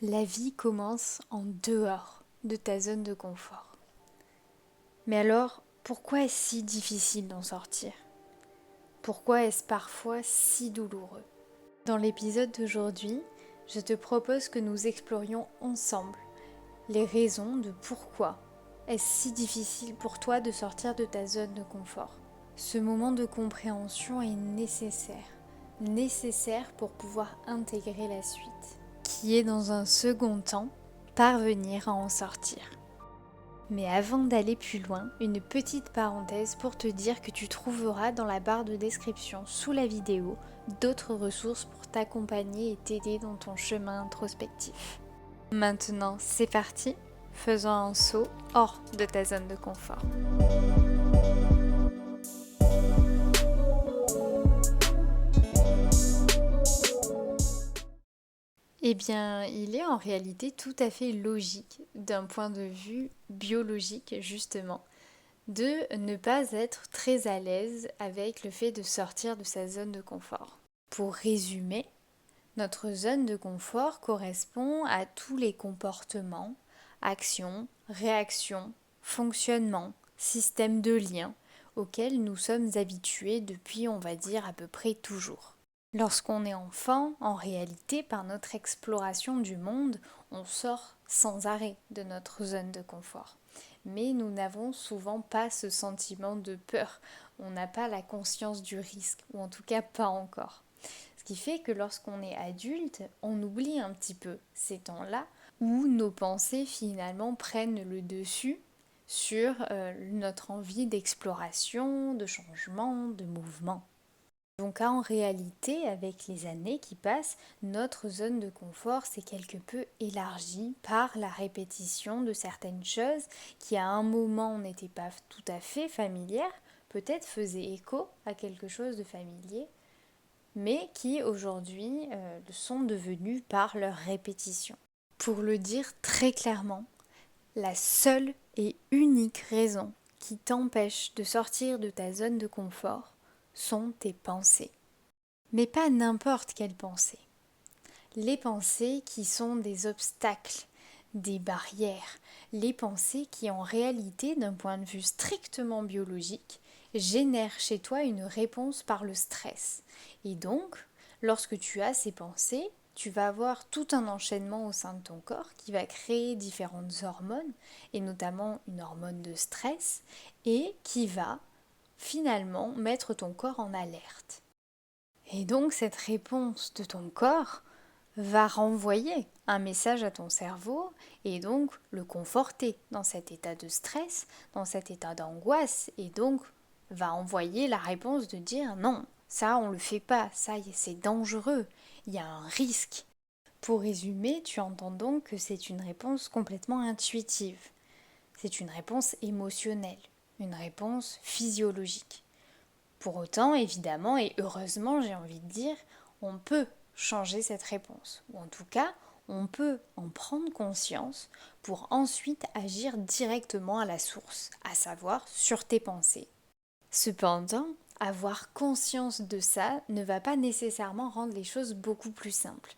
La vie commence en dehors de ta zone de confort. Mais alors, pourquoi est-ce si difficile d'en sortir? Pourquoi est-ce parfois si douloureux? Dans l'épisode d'aujourd'hui, je te propose que nous explorions ensemble les raisons de pourquoi est-ce si difficile pour toi de sortir de ta zone de confort. Ce moment de compréhension est nécessaire pour pouvoir intégrer la suite, qui est dans un second temps parvenir à en sortir. Mais avant d'aller plus loin, une petite parenthèse pour te dire que tu trouveras dans la barre de description sous la vidéo d'autres ressources pour t'accompagner et t'aider dans ton chemin introspectif. Maintenant, c'est parti, faisons un saut hors de ta zone de confort. Eh bien, il est en réalité tout à fait logique, d'un point de vue biologique justement, de ne pas être très à l'aise avec le fait de sortir de sa zone de confort. Pour résumer, notre zone de confort correspond à tous les comportements, actions, réactions, fonctionnements, systèmes de liens auxquels nous sommes habitués depuis, on va dire, à peu près toujours. Lorsqu'on est enfant, en réalité, par notre exploration du monde, on sort sans arrêt de notre zone de confort. Mais nous n'avons souvent pas ce sentiment de peur, on n'a pas la conscience du risque, ou en tout cas pas encore. Ce qui fait que lorsqu'on est adulte, on oublie un petit peu ces temps-là où nos pensées finalement prennent le dessus sur notre envie d'exploration, de changement, de mouvement. Donc en réalité, avec les années qui passent, notre zone de confort s'est quelque peu élargie par la répétition de certaines choses qui à un moment n'étaient pas tout à fait familières, peut-être faisaient écho à quelque chose de familier, mais qui aujourd'hui le sont devenus par leur répétition. Pour le dire très clairement, la seule et unique raison qui t'empêche de sortir de ta zone de confort sont tes pensées. Mais pas n'importe quelles pensées. Les pensées qui sont des obstacles, des barrières, les pensées qui en réalité, d'un point de vue strictement biologique, génèrent chez toi une réponse par le stress. Et donc, lorsque tu as ces pensées, tu vas avoir tout un enchaînement au sein de ton corps qui va créer différentes hormones, et notamment une hormone de stress, et qui va finalement mettre ton corps en alerte. Et donc cette réponse de ton corps va renvoyer un message à ton cerveau et donc le conforter dans cet état de stress, dans cet état d'angoisse et donc va envoyer la réponse de dire non, ça on le fait pas, ça c'est dangereux, il y a un risque. Pour résumer, tu entends donc que c'est une réponse complètement intuitive. C'est une réponse émotionnelle, une réponse physiologique. Pour autant, évidemment, et heureusement, j'ai envie de dire, on peut changer cette réponse. Ou en tout cas, on peut en prendre conscience pour ensuite agir directement à la source, à savoir sur tes pensées. Cependant, avoir conscience de ça ne va pas nécessairement rendre les choses beaucoup plus simples.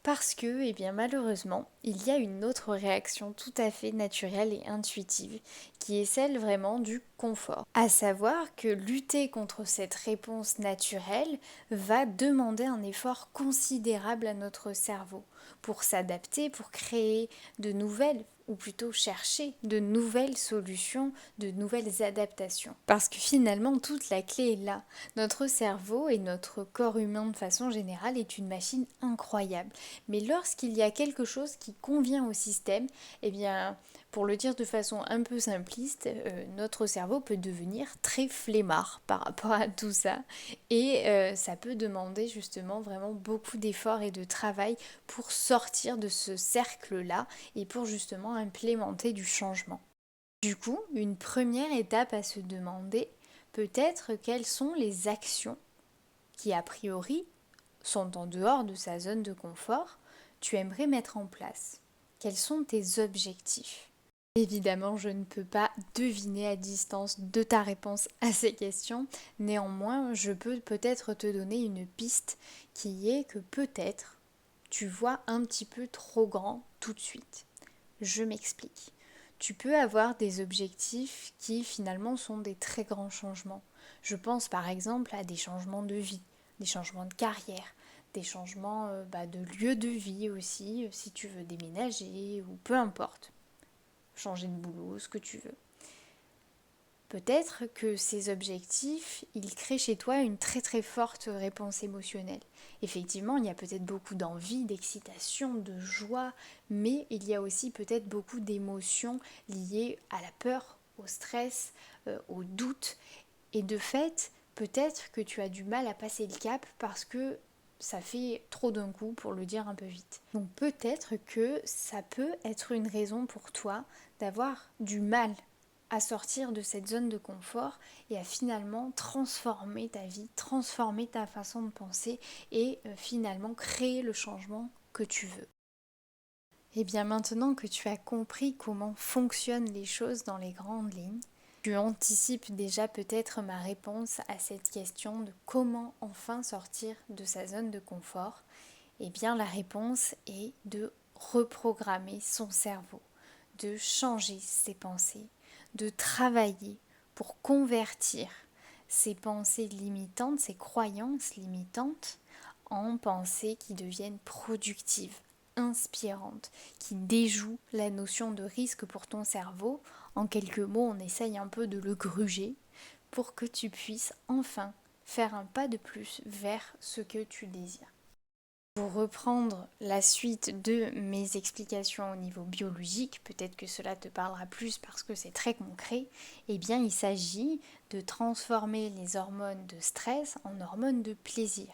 Parce que, eh bien malheureusement, il y a une autre réaction tout à fait naturelle et intuitive, qui est celle vraiment du confort. À savoir que lutter contre cette réponse naturelle va demander un effort considérable à notre cerveau pour s'adapter, pour créer de nouvelles ou plutôt chercher de nouvelles solutions, de nouvelles adaptations. Parce que finalement, toute la clé est là. Notre cerveau et notre corps humain de façon générale est une machine incroyable. Mais lorsqu'il y a quelque chose qui convient au système, eh bien, pour le dire de façon un peu simpliste, notre cerveau peut devenir très flemmard par rapport à tout ça. Et ça peut demander justement vraiment beaucoup d'efforts et de travail pour sortir de ce cercle-là et pour justement implémenter du changement. Du coup, une première étape à se demander peut être quelles sont les actions qui a priori sont en dehors de sa zone de confort, tu aimerais mettre en place. Quels sont tes objectifs? Évidemment, je ne peux pas deviner à distance de ta réponse à ces questions. Néanmoins, je peux peut-être te donner une piste qui est que peut-être tu vois un petit peu trop grand tout de suite. Je m'explique. Tu peux avoir des objectifs qui finalement sont des très grands changements. Je pense par exemple à des changements de vie, des changements de carrière, des changements de lieu de vie aussi, si tu veux déménager ou peu importe, changer de boulot, ce que tu veux. Peut-être que ces objectifs, ils créent chez toi une très très forte réponse émotionnelle. Effectivement, il y a peut-être beaucoup d'envie, d'excitation, de joie, mais il y a aussi peut-être beaucoup d'émotions liées à la peur, au stress, au doute. Et de fait, peut-être que tu as du mal à passer le cap parce que ça fait trop d'un coup pour le dire un peu vite. Donc peut-être que ça peut être une raison pour toi d'avoir du mal à sortir de cette zone de confort et à finalement transformer ta vie, transformer ta façon de penser et finalement créer le changement que tu veux. Et bien maintenant que tu as compris comment fonctionnent les choses dans les grandes lignes, tu anticipes déjà peut-être ma réponse à cette question de comment enfin sortir de sa zone de confort. Eh bien la réponse est de reprogrammer son cerveau, de changer ses pensées, de travailler pour convertir ces pensées limitantes, ces croyances limitantes en pensées qui deviennent productives, inspirantes, qui déjouent la notion de risque pour ton cerveau. En quelques mots, on essaye un peu de le gruger pour que tu puisses enfin faire un pas de plus vers ce que tu désires. Pour reprendre la suite de mes explications au niveau biologique, peut-être que cela te parlera plus parce que c'est très concret, eh bien il s'agit de transformer les hormones de stress en hormones de plaisir,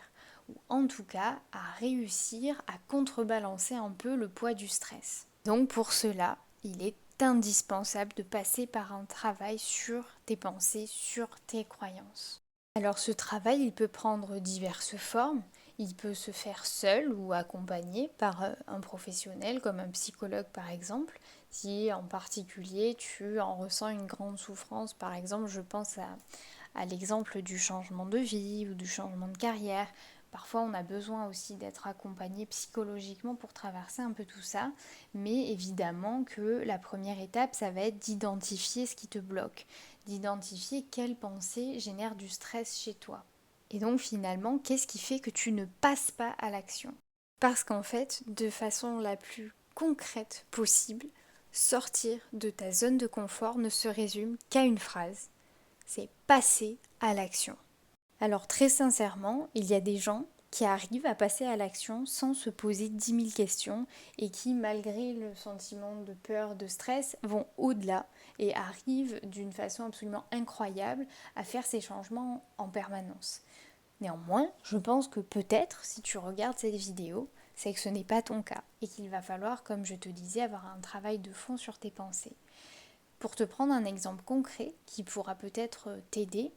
ou en tout cas à réussir à contrebalancer un peu le poids du stress. Donc pour cela, il est indispensable de passer par un travail sur tes pensées, sur tes croyances. Alors ce travail, il peut prendre diverses formes. Il peut se faire seul ou accompagné par un professionnel comme un psychologue par exemple. Si en particulier tu en ressens une grande souffrance, par exemple je pense à l'exemple du changement de vie ou du changement de carrière. Parfois on a besoin aussi d'être accompagné psychologiquement pour traverser un peu tout ça, mais évidemment que la première étape ça va être d'identifier ce qui te bloque, d'identifier quelle pensée génère du stress chez toi. Et donc finalement, qu'est-ce qui fait que tu ne passes pas à l'action? Parce qu'en fait, de façon la plus concrète possible, sortir de ta zone de confort ne se résume qu'à une phrase, c'est passer à l'action. Alors très sincèrement, il y a des gens qui arrivent à passer à l'action sans se poser 10 000 questions et qui, malgré le sentiment de peur, de stress, vont au-delà et arrivent d'une façon absolument incroyable à faire ces changements en permanence. Néanmoins, je pense que peut-être, si tu regardes cette vidéo, c'est que ce n'est pas ton cas et qu'il va falloir, comme je te disais, avoir un travail de fond sur tes pensées. Pour te prendre un exemple concret qui pourra peut-être t'aider,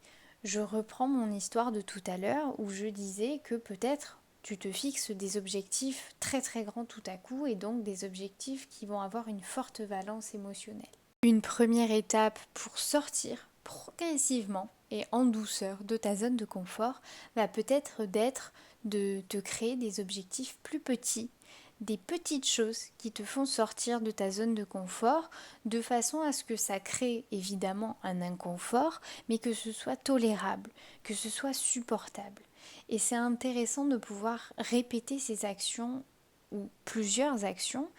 je reprends mon histoire de tout à l'heure où je disais que peut-être tu te fixes des objectifs très très grands tout à coup et donc des objectifs qui vont avoir une forte valence émotionnelle. Une première étape pour sortir progressivement et en douceur de ta zone de confort va peut-être d'être de te créer des objectifs plus petits, des petites choses qui te font sortir de ta zone de confort de façon à ce que ça crée évidemment un inconfort, mais que ce soit tolérable, que ce soit supportable. Et c'est intéressant de pouvoir répéter ces actions ou plusieurs actions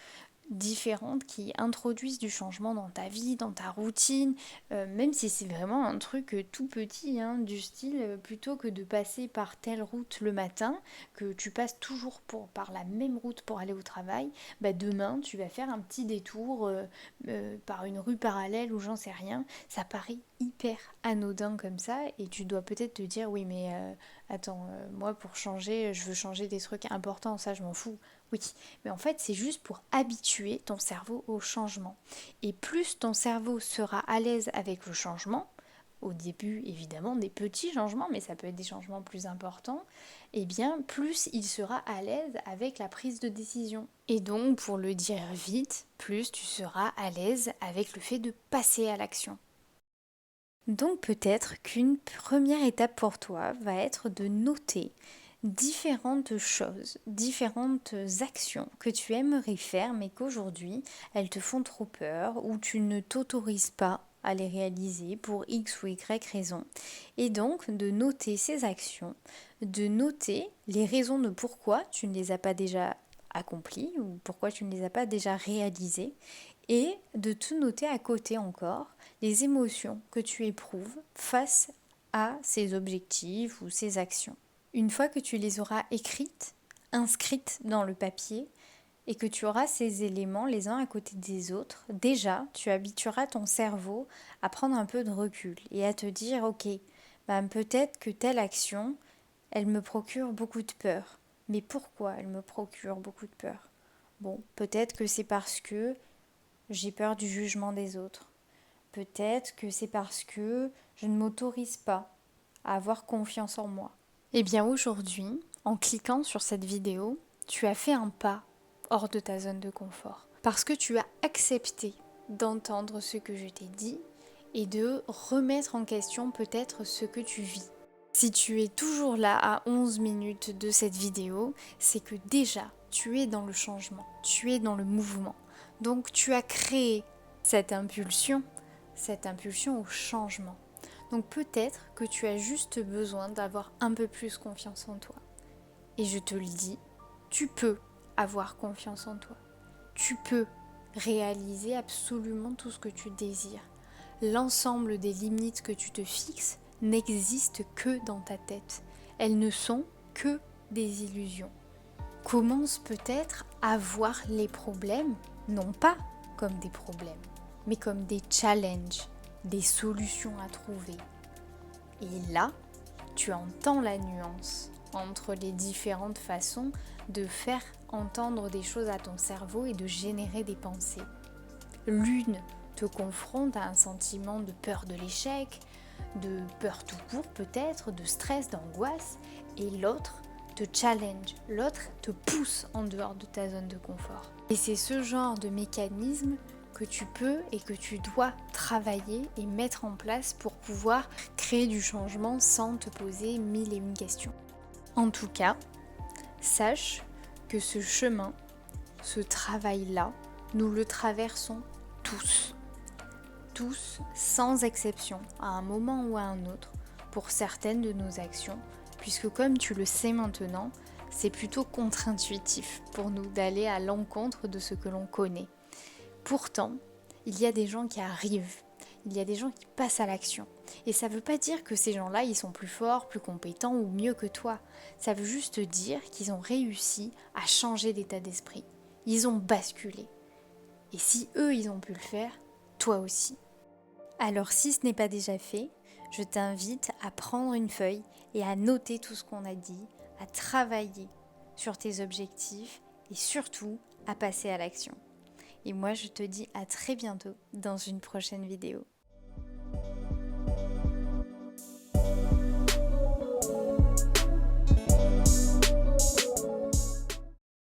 différentes qui introduisent du changement dans ta vie, dans ta routine, même si c'est vraiment un truc tout petit, hein, du style plutôt que de passer par telle route le matin, que tu passes toujours par la même route pour aller au travail, bah demain tu vas faire un petit détour par une rue parallèle ou j'en sais rien. Ça paraît hyper anodin comme ça et tu dois peut-être te dire oui mais attends, moi pour changer, je veux changer des trucs importants, ça je m'en fous. Oui, mais en fait, c'est juste pour habituer ton cerveau au changement. Et plus ton cerveau sera à l'aise avec le changement, au début évidemment des petits changements, mais ça peut être des changements plus importants, et bien plus il sera à l'aise avec la prise de décision. Et donc, pour le dire vite, plus tu seras à l'aise avec le fait de passer à l'action. Donc peut-être qu'une première étape pour toi va être de noter différentes choses, différentes actions que tu aimerais faire mais qu'aujourd'hui elles te font trop peur ou tu ne t'autorises pas à les réaliser pour X ou Y raison. Et donc de noter ces actions, de noter les raisons de pourquoi tu ne les as pas déjà accomplies ou pourquoi tu ne les as pas déjà réalisées et de te noter à côté encore les émotions que tu éprouves face à ces objectifs ou ces actions. Une fois que tu les auras écrites, inscrites dans le papier, et que tu auras ces éléments les uns à côté des autres, déjà, tu habitueras ton cerveau à prendre un peu de recul et à te dire, ok, peut-être que telle action, elle me procure beaucoup de peur. Mais pourquoi elle me procure beaucoup de peur? Bon, peut-être que c'est parce que j'ai peur du jugement des autres. Peut-être que c'est parce que je ne m'autorise pas à avoir confiance en moi. Eh bien aujourd'hui, en cliquant sur cette vidéo, tu as fait un pas hors de ta zone de confort. Parce que tu as accepté d'entendre ce que je t'ai dit et de remettre en question peut-être ce que tu vis. Si tu es toujours là à 11 minutes de cette vidéo, c'est que déjà tu es dans le changement, tu es dans le mouvement. Donc tu as créé cette impulsion au changement. Donc peut-être que tu as juste besoin d'avoir un peu plus confiance en toi. Et je te le dis, tu peux avoir confiance en toi. Tu peux réaliser absolument tout ce que tu désires. L'ensemble des limites que tu te fixes n'existent que dans ta tête. Elles ne sont que des illusions. Commence peut-être à voir les problèmes, non pas comme des problèmes, mais comme des challenges, des solutions à trouver. Et là, tu entends la nuance entre les différentes façons de faire entendre des choses à ton cerveau et de générer des pensées. L'une te confronte à un sentiment de peur de l'échec, de peur tout court peut-être, de stress, d'angoisse, et l'autre te challenge, l'autre te pousse en dehors de ta zone de confort. Et c'est ce genre de mécanisme que tu peux et que tu dois travailler et mettre en place pour pouvoir créer du changement sans te poser mille et une questions. En tout cas, sache que ce chemin, ce travail-là, nous le traversons tous. Tous, sans exception, à un moment ou à un autre, pour certaines de nos actions, puisque comme tu le sais maintenant, c'est plutôt contre-intuitif pour nous d'aller à l'encontre de ce que l'on connaît. Pourtant, il y a des gens qui arrivent, il y a des gens qui passent à l'action. Et ça ne veut pas dire que ces gens-là, ils sont plus forts, plus compétents ou mieux que toi. Ça veut juste dire qu'ils ont réussi à changer d'état d'esprit. Ils ont basculé. Et si eux, ils ont pu le faire, toi aussi. Alors si ce n'est pas déjà fait, je t'invite à prendre une feuille et à noter tout ce qu'on a dit, à travailler sur tes objectifs et surtout à passer à l'action. Et moi, je te dis à très bientôt dans une prochaine vidéo.